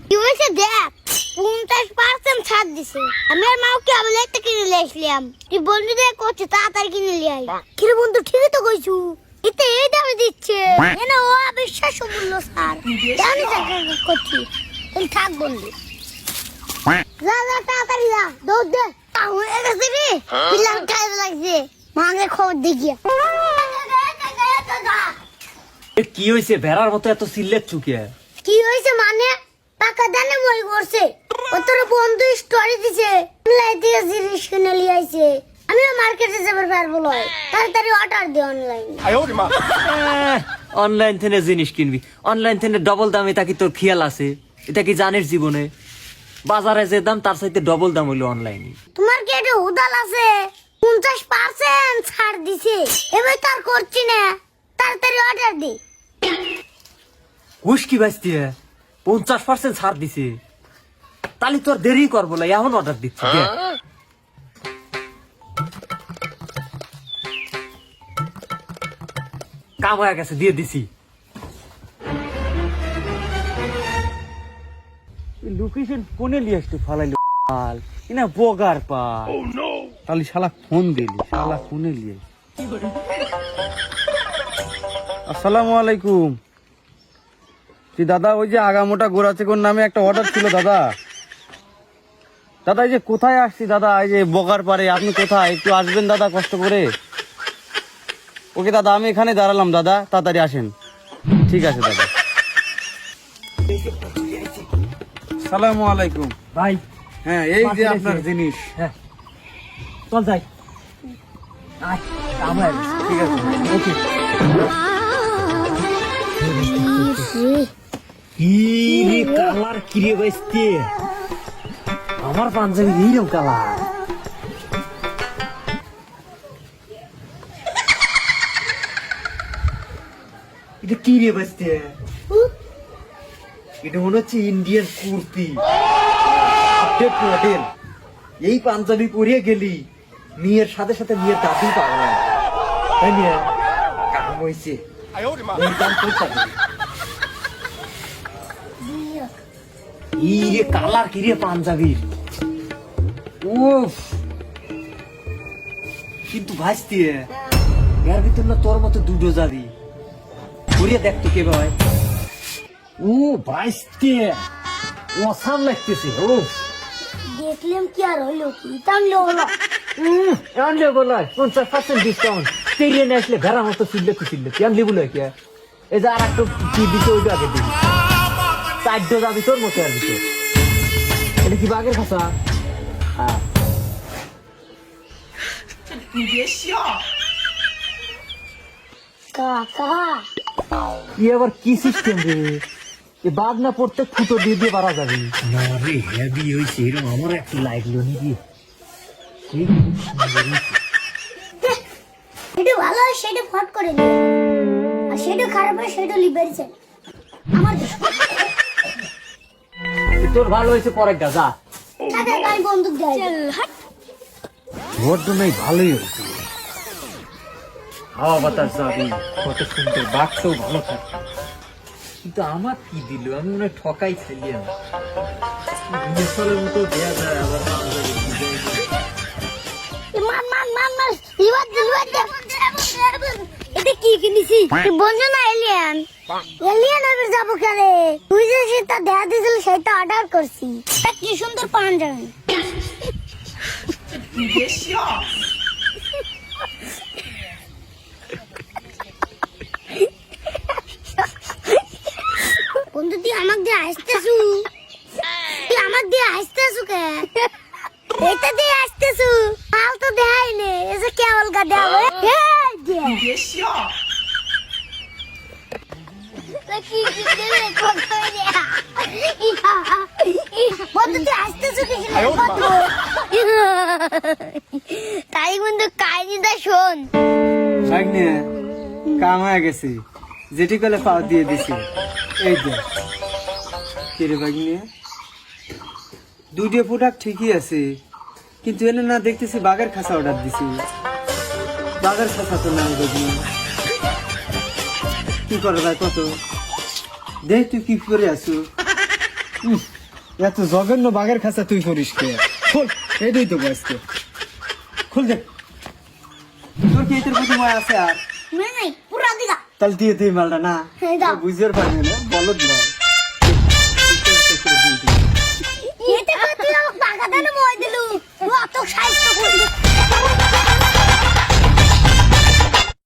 কি হয়েছে দেখ 50% ছাড় দিছে। আমি আর মাও কি আবার একটা কিনে লিয়েছিলাম। তুই বন্ধুদের করছে তাড়াতাড়ি কিনে লিয়ে আই। কিরে বন্ধু ঠিকই তো কইছু, এতে এই দামে দিচ্ছে। এনে ও অবিশ্বাস্য মূল্য স্যার। জানি টাকা করছি তুই থাক বন্ধু। যা যা তাড়াতাড়ি যা দৌড় দে। হয়ে গেছে রে, পিলাম খাই লাগছে। মাকে খবর দেখিয়া কি হয়েছে? ভেড়ার মতো এত সিল্লের চুকিয়া কি হয়েছে মানে টাকা দানে মই করছে। ও তোর বন্ধু স্টোরি দিছে অনলাইন থেকে জিনিস কিনে নিয়ে আইছে। আমিও মার্কেটে যাবার পারবো লয়, তাড়াতাড়ি অর্ডার দে অনলাইন। অনলাইন থেকে জিনিস কিনবি, অনলাইন থেকে ডবল দাম। এটা কি তোর খেয়াল আছে? এটা কি জানিস জীবনে বাজারে যে দাম তার সাথে ডবল দাম হইলো অনলাইনে। তোমার কি এটা উদাল আছে? 50% ছাড় দিছে, এবার তার করছি না, তাড়াতাড়ি অর্ডার দে। হুশ কি বাঁচতি 50% ছাড় দিছে, তাহলে তোর দেরি করবো না, এখন অর্ডার দিচ্ছি। কাম হয়ে গেছে, দিয়ে দিছি। লোকেশন কোনে লিয়ে আসতে ফালাইলো পাল ইনা বগার পাল। তাহলে শালা ফোন দিলি, শালা ফোনে লিয়ে। আসসালামু আলাইকুম। জি দাদা, ওই যে আগামোটা গোড়াচেকর নামে একটা অর্ডার ছিল দাদা। দাদা এই যে কোথায় আসছি দাদা, এই যে বগার পারে। আপনি কোথায়? একটু আসবেন দাদা কষ্ট করে। ওকে দাদা, আমি এখানে দাঁড়ালাম দাদা, তাড়াতাড়ি আসেন। ঠিক আছে দাদা। আসসালামু আলাইকুম ভাই। হ্যাঁ, এই যে আপনার জিনিস। হ্যাঁ চল যাই। আয়, কাম হয়ে গেছে। ঠিক আছে ওকে। কিরে কালার কিরে বাইস্তে, আমার পাঞ্জাবি এইরকম কালার। এটা কি রে বাইস্তে? এটা মনে হচ্ছে ইন্ডিয়ান কুর্তি। এই পাঞ্জাবি পরিয়ে গেলি মেয়ের সাথে সাথে মেয়ের দাদু পাগল। তাই নিয়ে কাম হয়েছে। ইরে কালার কিরে পাঞ্জাবির। উফ, কিন্তু ভাইস্তি এর ভিতর না তোর মতো দুটো যাবি। ঘুরিয়ে দেখতো কে ভাই। ও ভাইস্তি অসাম লাগতেছে। ও দেখলাম কি আর হইলো, কি টানলো হলো। আনলে বলো 50% ডিসকাউন্ট। তেরিয়ে নিয়ে আসলে ভেড়ার মতো সিললে কি আনলি বলে কি? এই যে আর একটা কি দিতে ওইটা আগে দিবি। 4 যাবি তোর মতো আর দিতে। এটা কি বাঘের খাঁচা? হ্যাঁ কাকা কি আবার কি সিস্টেম রে? এ বাঘ না পড়তে ফুটো দিয়ে দিয়ে পারা যাবে না রে। হেভি হয়েছে, এরকম আমার একটু লাগলো নাকি। এটা ভালো হয় সেটা ফট করে দিও, আর সেটা খারাপ হয় সেটা লিবারেছে আমার দেশ। তোর ভালো হয়েছে পরে যা। কাকা গাই বন্দুক দেয়। ভোট তো নাই, ভালোই হয়েছে। হাওয়া বাতাস যাবি, কত সুন্দর, বাঘটাও ভালো থাকে। কিন্তু আমার কি দিল? আমি মনে হয় ঠকাই ছিলাম। মতো দেয়া যায় আবার। এটা কি কিনেছি? বন্ধু না এলিয়ান। এলিয়ান হবে যাবো কেনে? তুই যে সেটা দেয়া দিয়েছিল সেটা অর্ডার করছি। কি সুন্দর পাঞ্জাবি। বন্ধু তুই আমাকে দিয়ে আসতেছু, তুই আমাকে দিয়ে আসতেছু কে? এটা দিয়ে আসতেছু মাল তো দেখাই নে, এসে কেবল গা দেওয়া তাই কিন্তু কাহিনীটা শোন। ভাগ্নে কাম হয়ে গেছে, যেটি কলে পাও দিয়ে দিছি। এই যে কিরে ভাগ্নে, দুটো প্রোডাক্ট ঠিকই আছে, কিন্তু এনে না দেখতেছি বাঘের খাঁচা অর্ডার দিছি। বাঘের খাঁচা তো নাই ভাগ্নে, কি করে ভাই কত দেখ তুই কি করে আসু। এত জঘন্য বাঘের খাঁচা তুই করিস কে? খোল, এইটাই তো বয়সকে খোল দেখ। তোর কি এটার প্রতি মায়া আছে আর? নাই পুরা দিগা তাহলে দিয়ে তুই মালটা না হ্যাঁ দাও বুঝতে পারবি না বলদ নয়।